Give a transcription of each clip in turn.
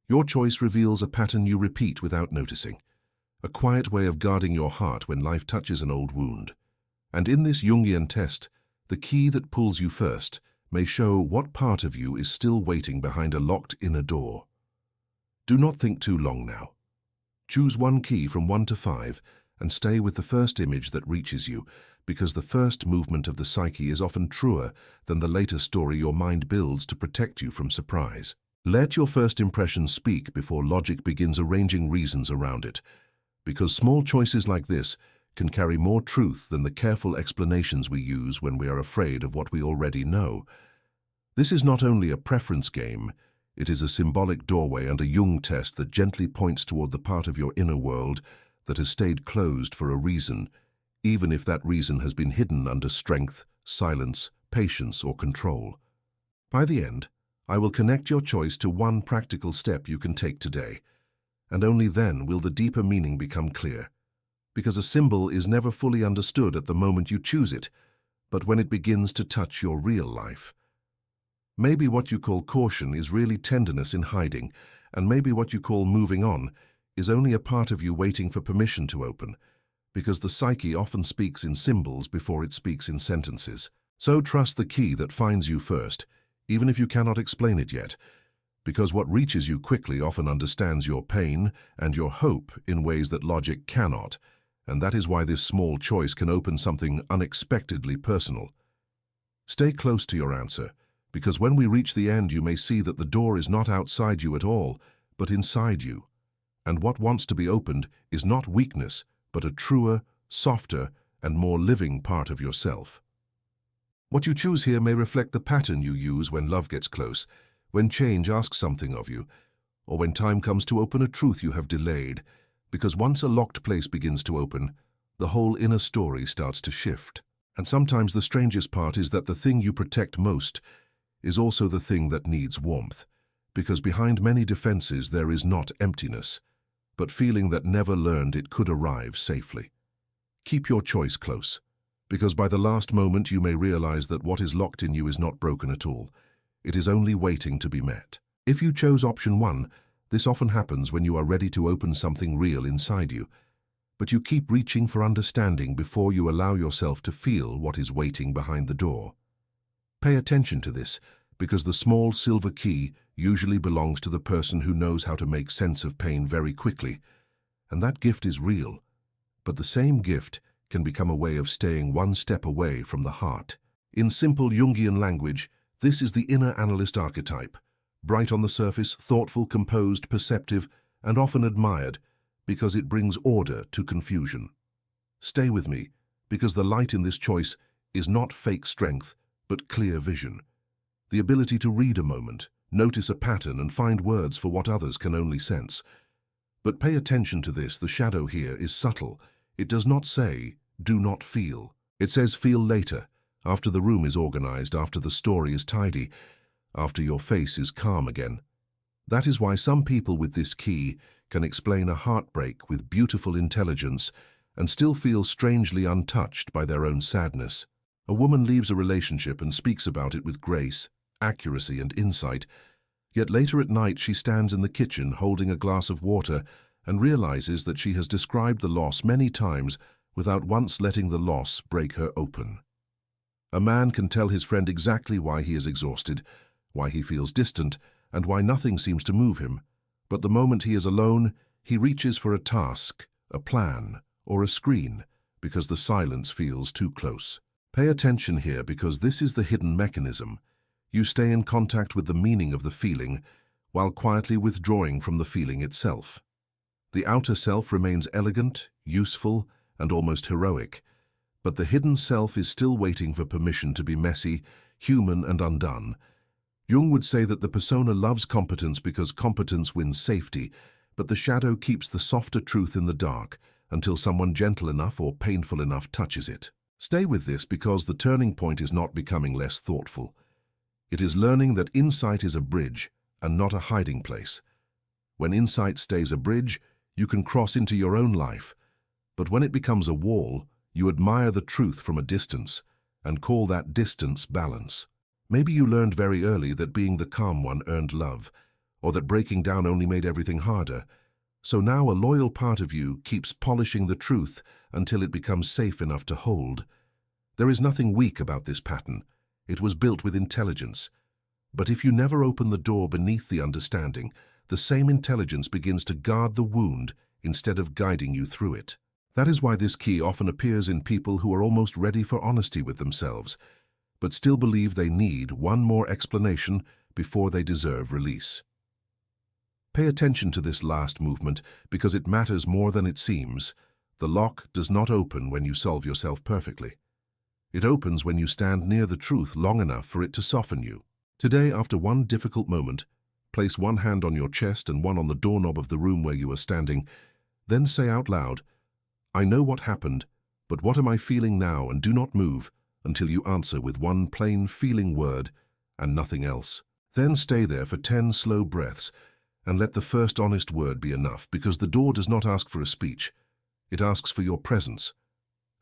Your choice reveals a pattern you repeat without noticing, a quiet way of guarding your heart when life touches an old wound. And in this Jungian test, the key that pulls you first may show what part of you is still waiting behind a locked inner door. Do not think too long now. Choose one key from 1 to 5 and stay with the first image that reaches you, because the first movement of the psyche is often truer than the later story your mind builds to protect you from surprise. Let your first impression speak before logic begins arranging reasons around it, because small choices like this can carry more truth than the careful explanations we use when we are afraid of what we already know. This is not only a preference game, it is a symbolic doorway and a Jung test that gently points toward the part of your inner world that has stayed closed for a reason, even if that reason has been hidden under strength, silence, patience, or control. By the end, I will connect your choice to one practical step you can take today, and only then will the deeper meaning become clear. Because a symbol is never fully understood at the moment you choose it, but when it begins to touch your real life. Maybe what you call caution is really tenderness in hiding, and maybe what you call moving on is only a part of you waiting for permission to open, because the psyche often speaks in symbols before it speaks in sentences. So trust the key that finds you first, even if you cannot explain it yet, because what reaches you quickly often understands your pain and your hope in ways that logic cannot, and that is why this small choice can open something unexpectedly personal. Stay close to your answer, because when we reach the end you may see that the door is not outside you at all, but inside you. And what wants to be opened is not weakness, but a truer, softer, and more living part of yourself. What you choose here may reflect the pattern you use when love gets close, when change asks something of you, or when time comes to open a truth you have delayed, because once a locked place begins to open, the whole inner story starts to shift. And sometimes the strangest part is that the thing you protect most is also the thing that needs warmth, because behind many defenses there is not emptiness, but feeling that never learned it could arrive safely. Keep your choice close, because by the last moment you may realize that what is locked in you is not broken at all. It is only waiting to be met. If you chose option 1, this often happens when you are ready to open something real inside you, but you keep reaching for understanding before you allow yourself to feel what is waiting behind the door. Pay attention to this, because the small silver key usually belongs to the person who knows how to make sense of pain very quickly, and that gift is real. But the same gift can become a way of staying one step away from the heart. In simple Jungian language, this is the inner analyst archetype, bright on the surface, thoughtful, composed, perceptive, and often admired, because it brings order to confusion. Stay with me, because the light in this choice is not fake strength, but clear vision. The ability to read a moment, notice a pattern, and find words for what others can only sense. But pay attention to this, the shadow here is subtle. It does not say, do not feel. It says, feel later, after the room is organized, after the story is tidy, after your face is calm again. That is why some people with this key can explain a heartbreak with beautiful intelligence and still feel strangely untouched by their own sadness. A woman leaves a relationship and speaks about it with grace, accuracy, and insight, yet later at night she stands in the kitchen holding a glass of water and realizes that she has described the loss many times without once letting the loss break her open. A man can tell his friend exactly why he is exhausted, why he feels distant, and why nothing seems to move him, but the moment he is alone, he reaches for a task, a plan, or a screen, because the silence feels too close. Pay attention here, because this is the hidden mechanism. You stay in contact with the meaning of the feeling, while quietly withdrawing from the feeling itself. The outer self remains elegant, useful, and almost heroic, but the hidden self is still waiting for permission to be messy, human, and undone. Jung would say that the persona loves competence because competence wins safety, but the shadow keeps the softer truth in the dark until someone gentle enough or painful enough touches it. Stay with this, because the turning point is not becoming less thoughtful. It is learning that insight is a bridge and not a hiding place. When insight stays a bridge, you can cross into your own life, but when it becomes a wall, you admire the truth from a distance and call that distance balance. Maybe you learned very early that being the calm one earned love, or that breaking down only made everything harder. So now a loyal part of you keeps polishing the truth until it becomes safe enough to hold. There is nothing weak about this pattern. It was built with intelligence. But if you never open the door beneath the understanding, the same intelligence begins to guard the wound instead of guiding you through it. That is why this key often appears in people who are almost ready for honesty with themselves, but still believe they need one more explanation before they deserve release. Pay attention to this last movement because it matters more than it seems. The lock does not open when you solve yourself perfectly. It opens when you stand near the truth long enough for it to soften you. Today, after one difficult moment, place one hand on your chest and one on the doorknob of the room where you are standing. Then say out loud, "I know what happened, but what am I feeling now?" and do not move until you answer with one plain feeling word and nothing else. Then stay there for 10 slow breaths and let the first honest word be enough, because the door does not ask for a speech. It asks for your presence.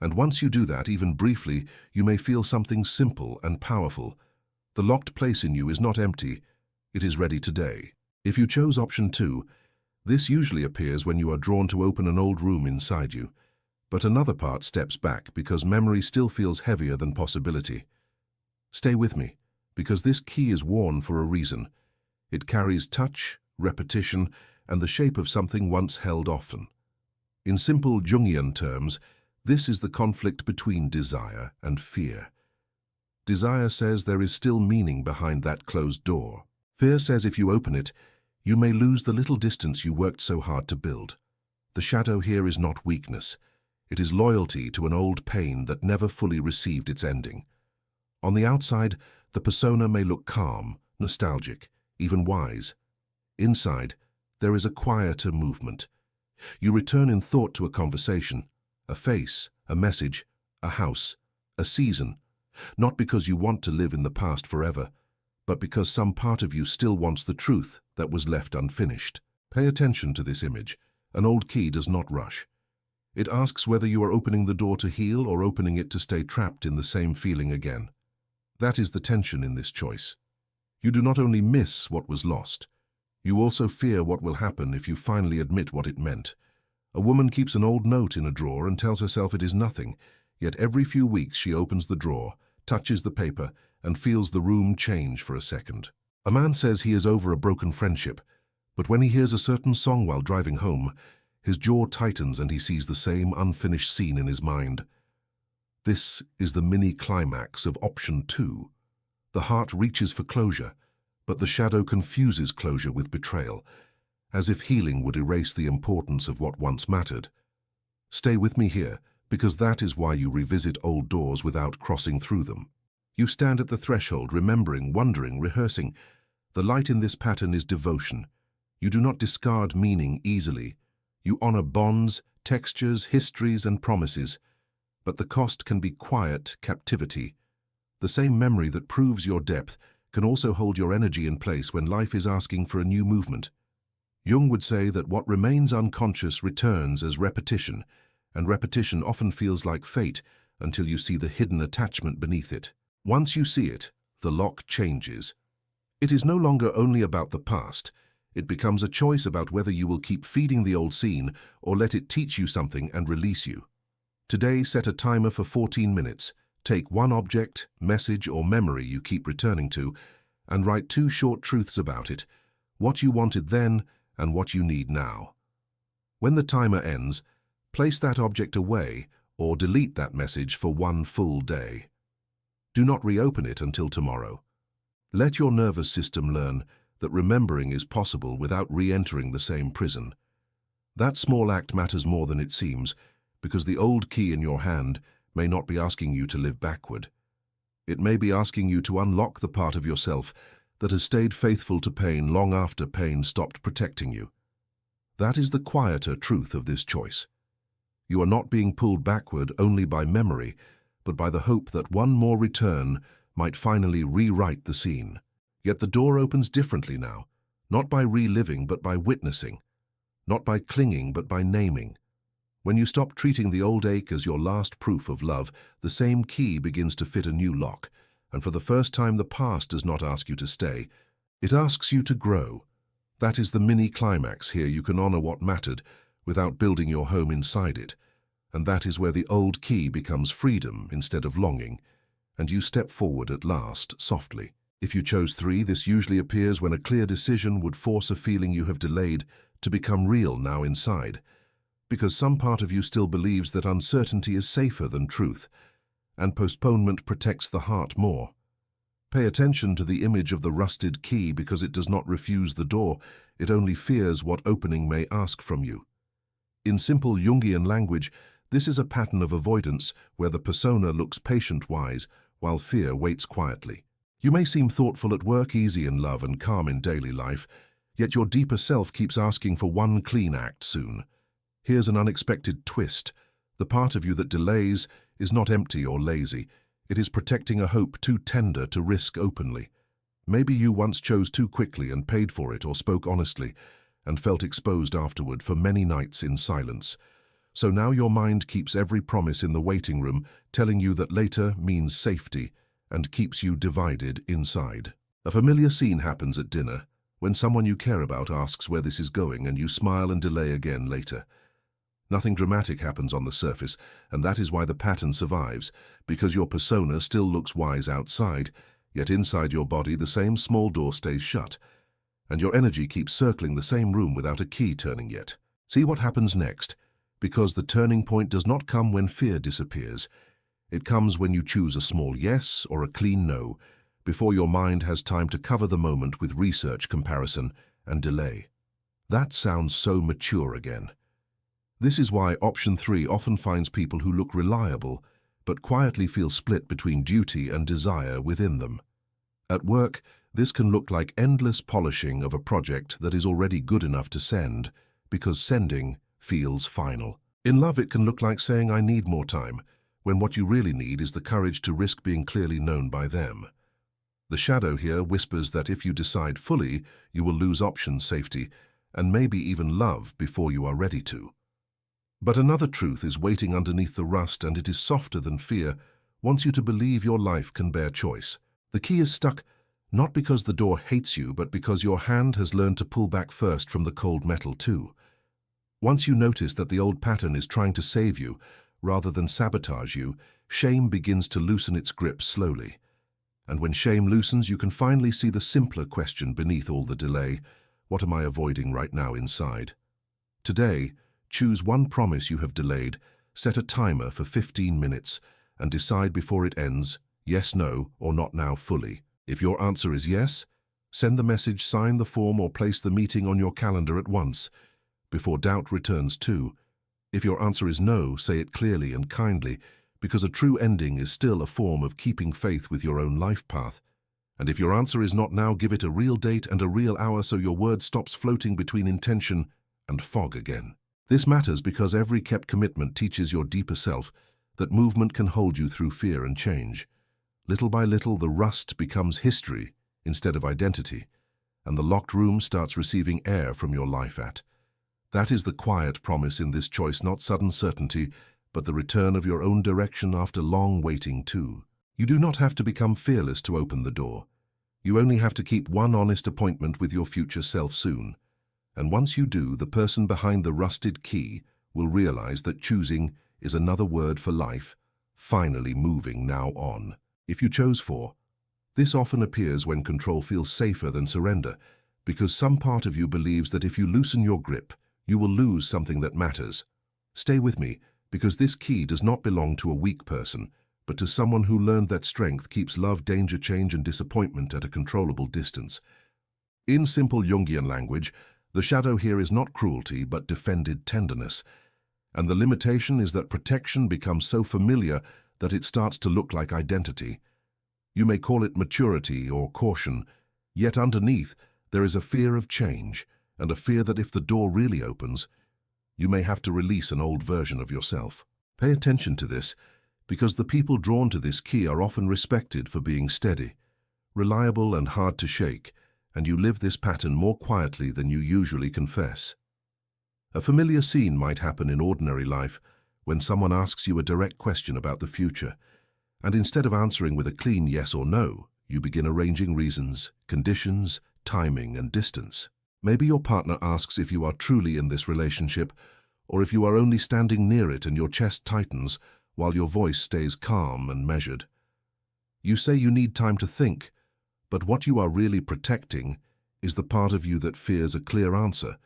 And once you do that, even briefly, you may feel something simple and powerful. The locked place in you is not empty. It is ready today. If you chose option 2, this usually appears when you are drawn to open an old room inside you. But another part steps back because memory still feels heavier than possibility. Stay with me, because this key is worn for a reason. It carries touch, repetition, and the shape of something once held often. In simple Jungian terms, this is the conflict between desire and fear. Desire says there is still meaning behind that closed door. Fear says if you open it, you may lose the little distance you worked so hard to build. The shadow here is not weakness. It is loyalty to an old pain that never fully received its ending. On the outside, the persona may look calm, nostalgic, even wise. Inside, there is a quieter movement. You return in thought to a conversation, a face, a message, a house, a season, not because you want to live in the past forever, but because some part of you still wants the truth that was left unfinished. Pay attention to this image. An old key does not rush. It asks whether you are opening the door to heal or opening it to stay trapped in the same feeling again. That is the tension in this choice. You do not only miss what was lost, you also fear what will happen if you finally admit what it meant. A woman keeps an old note in a drawer and tells herself it is nothing, yet every few weeks she opens the drawer, touches the paper, and feels the room change for a second. A man says he is over a broken friendship, but when he hears a certain song while driving home, his jaw tightens and he sees the same unfinished scene in his mind. This is the mini-climax of option 2. The heart reaches for closure, but the shadow confuses closure with betrayal, as if healing would erase the importance of what once mattered. Stay with me here, because that is why you revisit old doors without crossing through them. You stand at the threshold, remembering, wondering, rehearsing. The light in this pattern is devotion. You do not discard meaning easily. You honor bonds, textures, histories, and promises. But the cost can be quiet captivity. The same memory that proves your depth can also hold your energy in place when life is asking for a new movement. Jung would say that what remains unconscious returns as repetition, and repetition often feels like fate until you see the hidden attachment beneath it. Once you see it, the lock changes. It is no longer only about the past. It becomes a choice about whether you will keep feeding the old scene or let it teach you something and release you. Today, set a timer for 14 minutes. Take one object, message, or memory you keep returning to, and write 2 short truths about it, what you wanted then and what you need now. When the timer ends, place that object away or delete that message for 1 full day. Do not reopen it until tomorrow. Let your nervous system learn that remembering is possible without re-entering the same prison. That small act matters more than it seems, because the old key in your hand may not be asking you to live backward. It may be asking you to unlock the part of yourself that has stayed faithful to pain long after pain stopped protecting you. That is the quieter truth of this choice. You are not being pulled backward only by memory, but by the hope that one more return might finally rewrite the scene. Yet the door opens differently now, not by reliving but by witnessing, not by clinging but by naming. When you stop treating the old ache as your last proof of love, the same key begins to fit a new lock, and for the first time the past does not ask you to stay. It asks you to grow. That is the mini-climax here. You can honor what mattered without building your home inside it. And that is where the old key becomes freedom instead of longing, and you step forward at last, softly. If you chose 3, this usually appears when a clear decision would force a feeling you have delayed to become real now inside, because some part of you still believes that uncertainty is safer than truth, and postponement protects the heart more. Pay attention to the image of the rusted key because it does not refuse the door, it only fears what opening may ask from you. In simple Jungian language, this is a pattern of avoidance where the persona looks patient-wise while fear waits quietly. You may seem thoughtful at work, easy in love and calm in daily life, yet your deeper self keeps asking for one clean act soon. Here's an unexpected twist. The part of you that delays is not empty or lazy. It is protecting a hope too tender to risk openly. Maybe you once chose too quickly and paid for it, or spoke honestly and felt exposed afterward for many nights in silence. So now your mind keeps every promise in the waiting room, telling you that later means safety, and keeps you divided inside. A familiar scene happens at dinner, when someone you care about asks where this is going and you smile and delay again later. Nothing dramatic happens on the surface, and that is why the pattern survives, because your persona still looks wise outside, yet inside your body the same small door stays shut, and your energy keeps circling the same room without a key turning yet. See what happens next, because the turning point does not come when fear disappears. It comes when you choose a small yes or a clean no, before your mind has time to cover the moment with research, comparison, and delay. That sounds so mature again. This is why option 3 often finds people who look reliable, but quietly feel split between duty and desire within them. At work, this can look like endless polishing of a project that is already good enough to send, because sending feels final. In love, it can look like saying, "I need more time," when what you really need is the courage to risk being clearly known by them. The shadow here whispers that if you decide fully, you will lose option safety, and maybe even love before you are ready to. But another truth is waiting underneath the rust, and it is softer than fear, wants you to believe your life can bear choice. The key is stuck, not because the door hates you, but because your hand has learned to pull back first from the cold metal too. Once you notice that the old pattern is trying to save you, rather than sabotage you, shame begins to loosen its grip slowly. And when shame loosens, you can finally see the simpler question beneath all the delay. What am I avoiding right now inside? Today, choose one promise you have delayed, set a timer for 15 minutes, and decide before it ends, yes, no, or not now fully. If your answer is yes, send the message, sign the form, or place the meeting on your calendar at once, before doubt returns too. If your answer is no, say it clearly and kindly, because a true ending is still a form of keeping faith with your own life path. And if your answer is not now, give it a real date and a real hour so your word stops floating between intention and fog again. This matters because every kept commitment teaches your deeper self that movement can hold you through fear and change. Little by little, the rust becomes history instead of identity, and the locked room starts receiving air from your life at. That is the quiet promise in this choice, not sudden certainty, but the return of your own direction after long waiting too. You do not have to become fearless to open the door. You only have to keep one honest appointment with your future self soon. And once you do, the person behind the rusted key will realize that choosing is another word for life, finally moving now on. If you chose 4, this often appears when control feels safer than surrender, because some part of you believes that if you loosen your grip, you will lose something that matters. Stay with me, because this key does not belong to a weak person, but to someone who learned that strength keeps love, danger, change, and disappointment at a controllable distance. In simple Jungian language, the shadow here is not cruelty, but defended tenderness. And the limitation is that protection becomes so familiar that it starts to look like identity. You may call it maturity or caution, yet underneath there is a fear of change, and a fear that if the door really opens, you may have to release an old version of yourself. Pay attention to this, because the people drawn to this key are often respected for being steady, reliable and hard to shake, and you live this pattern more quietly than you usually confess. A familiar scene might happen in ordinary life when someone asks you a direct question about the future, and instead of answering with a clean yes or no, you begin arranging reasons, conditions, timing, and distance. Maybe your partner asks if you are truly in this relationship, or if you are only standing near it and your chest tightens while your voice stays calm and measured. You say you need time to think, but what you are really protecting is the part of you that fears a clear answer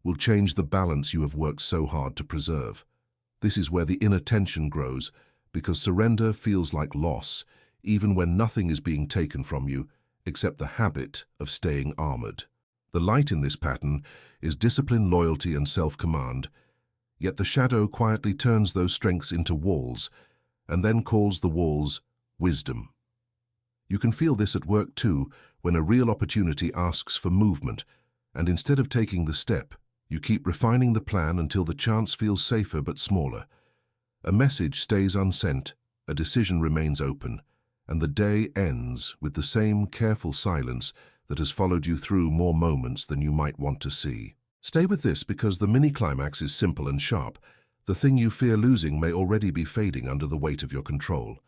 will change the balance you have worked so hard to preserve. This is where the inner tension grows, because surrender feels like loss, even when nothing is being taken from you except the habit of staying armored. The light in this pattern is discipline, loyalty, and self-command, yet the shadow quietly turns those strengths into walls and then calls the walls wisdom. You can feel this at work too, when a real opportunity asks for movement, and instead of taking the step, you keep refining the plan until the chance feels safer but smaller. A message stays unsent, a decision remains open, and the day ends with the same careful silence that has followed you through more moments than you might want to see. Stay with this because the mini-climax is simple and sharp. The thing you fear losing may already be fading under the weight of your control.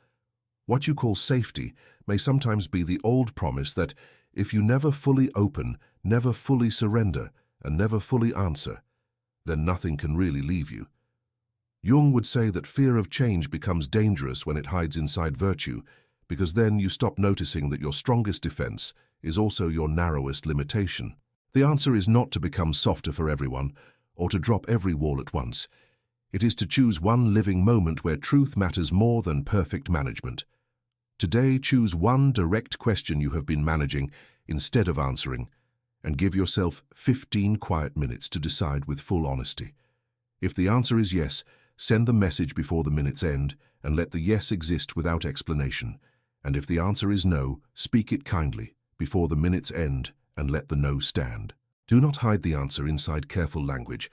What you call safety may sometimes be the old promise that if you never fully open, never fully surrender, and never fully answer, then nothing can really leave you. Jung would say that fear of change becomes dangerous when it hides inside virtue, because then you stop noticing that your strongest defense is also your narrowest limitation. The answer is not to become softer for everyone, or to drop every wall at once. It is to choose one living moment where truth matters more than perfect management. Today, choose one direct question you have been managing instead of answering, and give yourself 15 quiet minutes to decide with full honesty. If the answer is yes, send the message before the minutes end and let the yes exist without explanation. And if the answer is no, speak it kindly before the minutes end and let the no stand. Do not hide the answer inside careful language,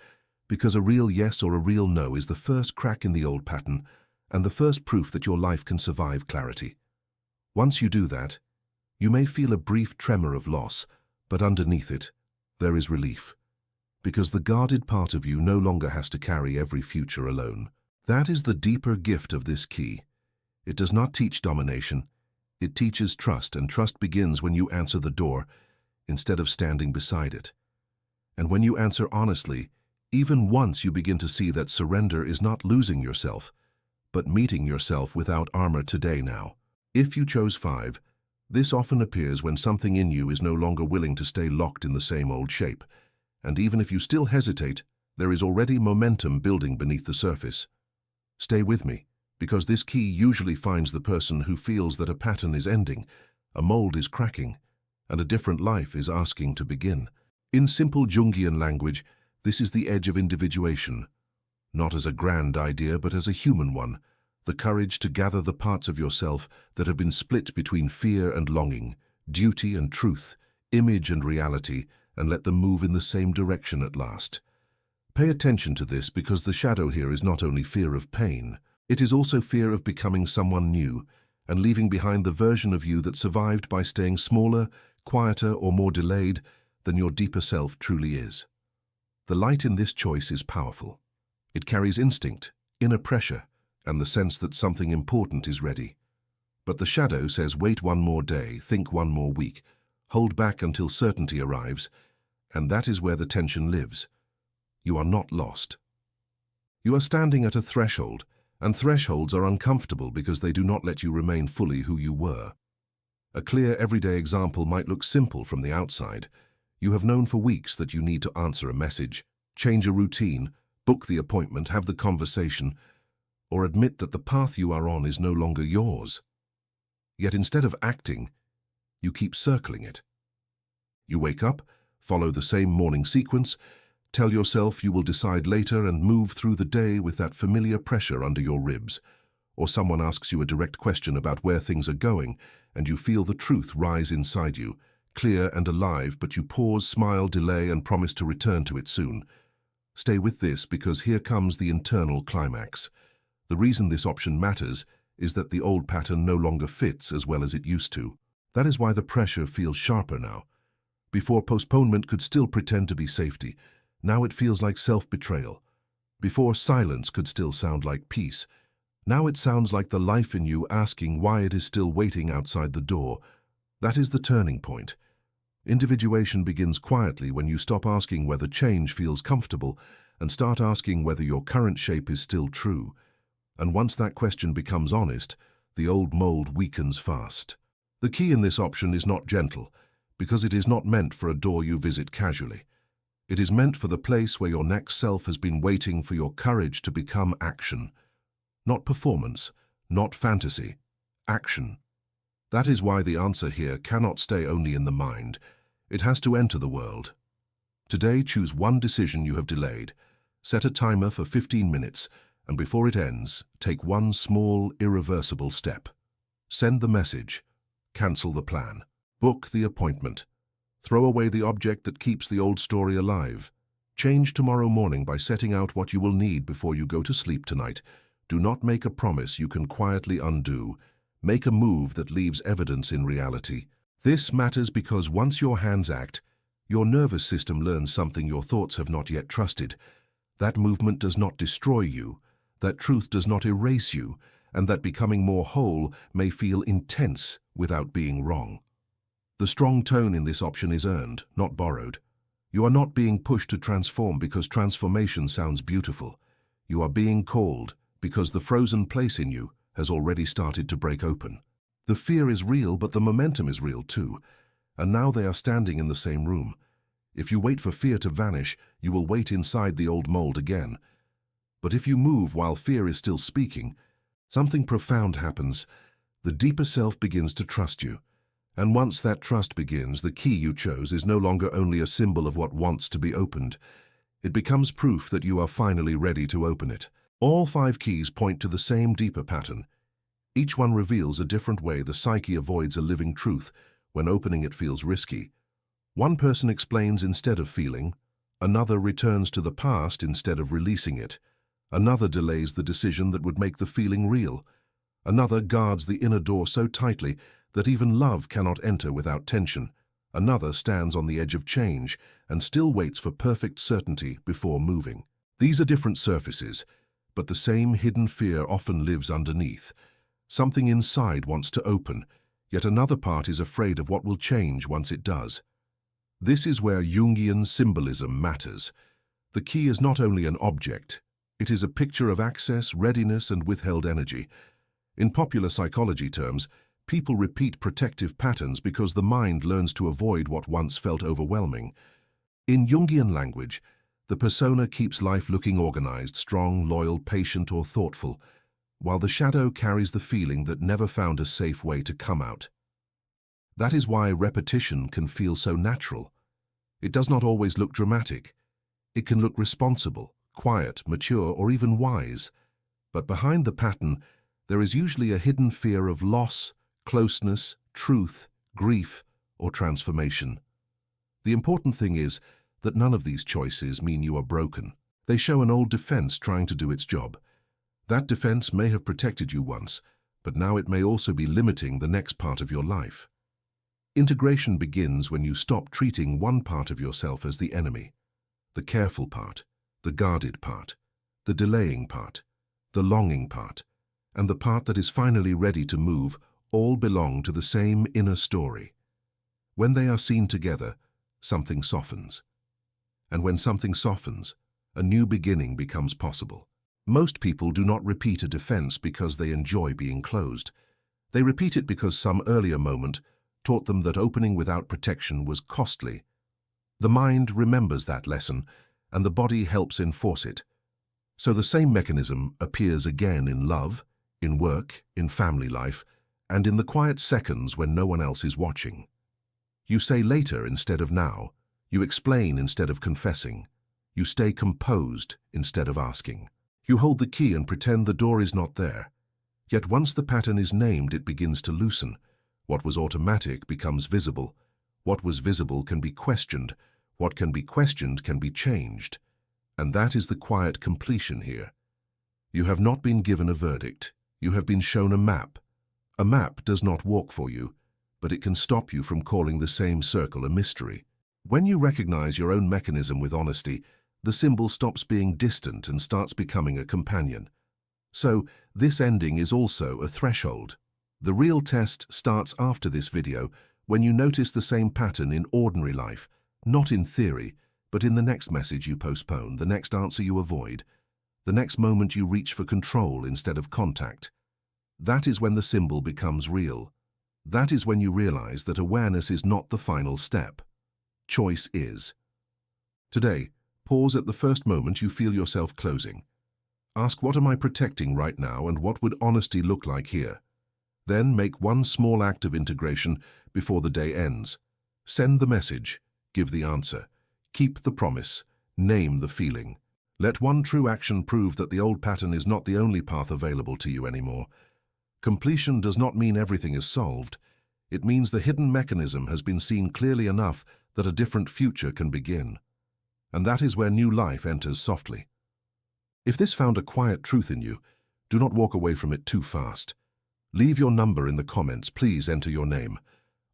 because a real yes or a real no is the first crack in the old pattern and the first proof that your life can survive clarity. Once you do that, you may feel a brief tremor of loss, but underneath it, there is relief, because the guarded part of you no longer has to carry every future alone. That is the deeper gift of this key. It does not teach domination. It teaches trust, and trust begins when you answer the door instead of standing beside it. And when you answer honestly, even once, you begin to see that surrender is not losing yourself, but meeting yourself without armor today now. If you chose 5, this often appears when something in you is no longer willing to stay locked in the same old shape. And even if you still hesitate, there is already momentum building beneath the surface. Stay with me, because this key usually finds the person who feels that a pattern is ending, a mold is cracking, and a different life is asking to begin. In simple Jungian language, this is the edge of individuation, not as a grand idea but as a human one, the courage to gather the parts of yourself that have been split between fear and longing, duty and truth, image and reality, and let them move in the same direction at last. Pay attention to this, because the shadow here is not only fear of pain, it is also fear of becoming someone new and leaving behind the version of you that survived by staying smaller, quieter, or more delayed than your deeper self truly is. The light in this choice is powerful. It carries instinct, inner pressure, and the sense that something important is ready. But the shadow says wait one more day, think one more week, hold back until certainty arrives, and that is where the tension lives. You are not lost. You are standing at a threshold, and thresholds are uncomfortable because they do not let you remain fully who you were. A clear everyday example might look simple from the outside. You have known for weeks that you need to answer a message, change a routine, book the appointment, have the conversation, or admit that the path you are on is no longer yours. Yet instead of acting, you keep circling it. You wake up, follow the same morning sequence, tell yourself you will decide later, and move through the day with that familiar pressure under your ribs. Or someone asks you a direct question about where things are going, and you feel the truth rise inside you, clear and alive, but you pause, smile, delay, and promise to return to it soon. Stay with this, because here comes the internal climax. The reason this option matters is that the old pattern no longer fits as well as it used to. That is why the pressure feels sharper now. Before, postponement could still pretend to be safety. Now it feels like self-betrayal. Before, silence could still sound like peace. Now it sounds like the life in you asking why it is still waiting outside the door. That is the turning point. Individuation begins quietly when you stop asking whether change feels comfortable and start asking whether your current shape is still true. And once that question becomes honest, the old mold weakens fast. The key in this option is not gentle, because it is not meant for a door you visit casually. It is meant for the place where your next self has been waiting for your courage to become action. Not performance, not fantasy, action. That is why the answer here cannot stay only in the mind. It has to enter the world. Today, choose one decision you have delayed. Set a timer for 15 minutes, and before it ends, take one small, irreversible step. Send the message. Cancel the plan. Book the appointment. Throw away the object that keeps the old story alive. Change tomorrow morning by setting out what you will need before you go to sleep tonight. Do not make a promise you can quietly undo. Make a move that leaves evidence in reality. This matters because once your hands act, your nervous system learns something your thoughts have not yet trusted. That movement does not destroy you, that truth does not erase you, and that becoming more whole may feel intense without being wrong. The strong tone in this option is earned, not borrowed. You are not being pushed to transform because transformation sounds beautiful. You are being called because the frozen place in you has already started to break open. The fear is real, but the momentum is real too. And now they are standing in the same room. If you wait for fear to vanish, you will wait inside the old mold again. But if you move while fear is still speaking, something profound happens. The deeper self begins to trust you. And once that trust begins, the key you chose is no longer only a symbol of what wants to be opened. It becomes proof that you are finally ready to open it. All 5 keys point to the same deeper pattern. Each one reveals a different way the psyche avoids a living truth when opening it feels risky. One person explains instead of feeling, another returns to the past instead of releasing it, another delays the decision that would make the feeling real, another guards the inner door so tightly that even love cannot enter without tension, another stands on the edge of change and still waits for perfect certainty before moving. These are different surfaces, but the same hidden fear often lives underneath. Something inside wants to open, yet another part is afraid of what will change once it does. This is where Jungian symbolism matters. The key is not only an object, it is a picture of access, readiness, and withheld energy. In popular psychology terms, people repeat protective patterns because the mind learns to avoid what once felt overwhelming. In Jungian language, the persona keeps life looking organized, strong, loyal, patient, or thoughtful, while the shadow carries the feeling that never found a safe way to come out. That is why repetition can feel so natural. It does not always look dramatic. It can look responsible, quiet, mature, or even wise. But behind the pattern, there is usually a hidden fear of loss, closeness, truth, grief, or transformation. The important thing is that none of these choices mean you are broken. They show an old defense trying to do its job. That defense may have protected you once, but now it may also be limiting the next part of your life. Integration begins when you stop treating one part of yourself as the enemy. The careful part, the guarded part, the delaying part, the longing part, and the part that is finally ready to move all belong to the same inner story. When they are seen together, something softens. And when something softens, a new beginning becomes possible. Most people do not repeat a defense because they enjoy being closed. They repeat it because some earlier moment taught them that opening without protection was costly. The mind remembers that lesson, and the body helps enforce it. So the same mechanism appears again in love, in work, in family life, and in the quiet seconds when no one else is watching. You say later instead of now. You explain instead of confessing. You stay composed instead of asking. You hold the key and pretend the door is not there. Yet once the pattern is named, it begins to loosen. What was automatic becomes visible. What was visible can be questioned. What can be questioned can be changed. And that is the quiet completion here. You have not been given a verdict. You have been shown a map. A map does not walk for you, but it can stop you from calling the same circle a mystery. When you recognize your own mechanism with honesty, the symbol stops being distant and starts becoming a companion. So, this ending is also a threshold. The real test starts after this video, When you notice the same pattern in ordinary life, not in theory, but in the next message you postpone, the next answer you avoid, the next moment you reach for control instead of contact, that is when the symbol becomes real. That is when you realize that awareness is not the final step. Choice is. Today, pause at the first moment you feel yourself closing. Ask, what am I protecting right now, and what would honesty look like here? Then make one small act of integration before the day ends. Send the message, give the answer, keep the promise, name the feeling. Let one true action prove that the old pattern is not the only path available to you anymore. Completion does not mean everything is solved. It means the hidden mechanism has been seen clearly enough that a different future can begin. And that is where new life enters softly. If this found a quiet truth in you, do not walk away from it too fast. Leave your number in the comments. Please enter your name.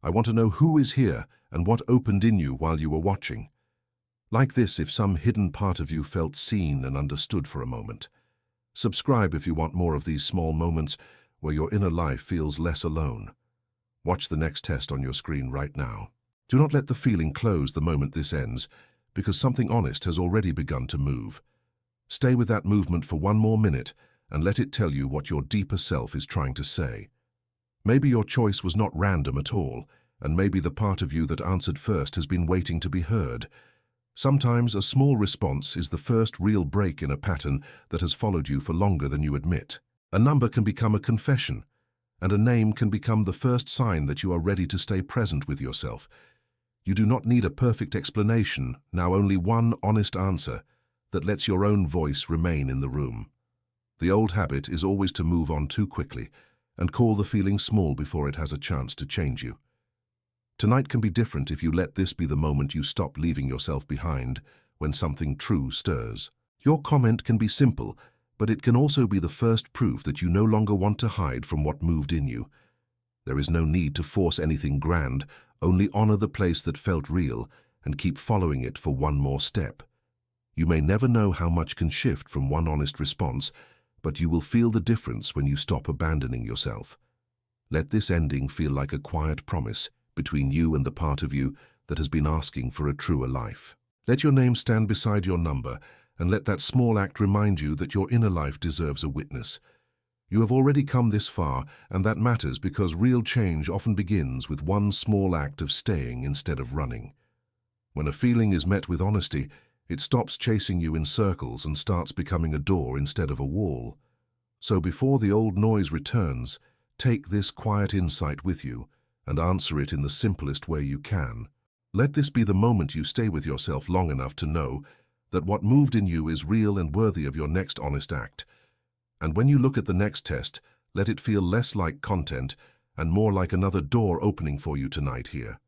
I want to know who is here and what opened in you while you were watching. Like this, if some hidden part of you felt seen and understood for a moment. Subscribe if you want more of these small moments where your inner life feels less alone. Watch the next test on your screen right now. Do not let the feeling close the moment this ends, because something honest has already begun to move. Stay with that movement for one more minute and let it tell you what your deeper self is trying to say. Maybe your choice was not random at all, and maybe the part of you that answered first has been waiting to be heard. Sometimes a small response is the first real break in a pattern that has followed you for longer than you admit. A number can become a confession, and a name can become the first sign that you are ready to stay present with yourself. You do not need a perfect explanation, now only one honest answer that lets your own voice remain in the room. The old habit is always to move on too quickly and call the feeling small before it has a chance to change you. Tonight can be different if you let this be the moment you stop leaving yourself behind when something true stirs. Your comment can be simple, but it can also be the first proof that you no longer want to hide from what moved in you. There is no need to force anything grand, only honor the place that felt real and keep following it for one more step. You may never know how much can shift from one honest response, but you will feel the difference when you stop abandoning yourself. Let this ending feel like a quiet promise between you and the part of you that has been asking for a truer life. Let your name stand beside your number, and let that small act remind you that your inner life deserves a witness. You have already come this far, and that matters because real change often begins with one small act of staying instead of running. When a feeling is met with honesty, it stops chasing you in circles and starts becoming a door instead of a wall. So before the old noise returns, take this quiet insight with you and answer it in the simplest way you can. Let this be the moment you stay with yourself long enough to know that what moved in you is real and worthy of your next honest act. And when you look at the next test, let it feel less like content and more like another door opening for you tonight here.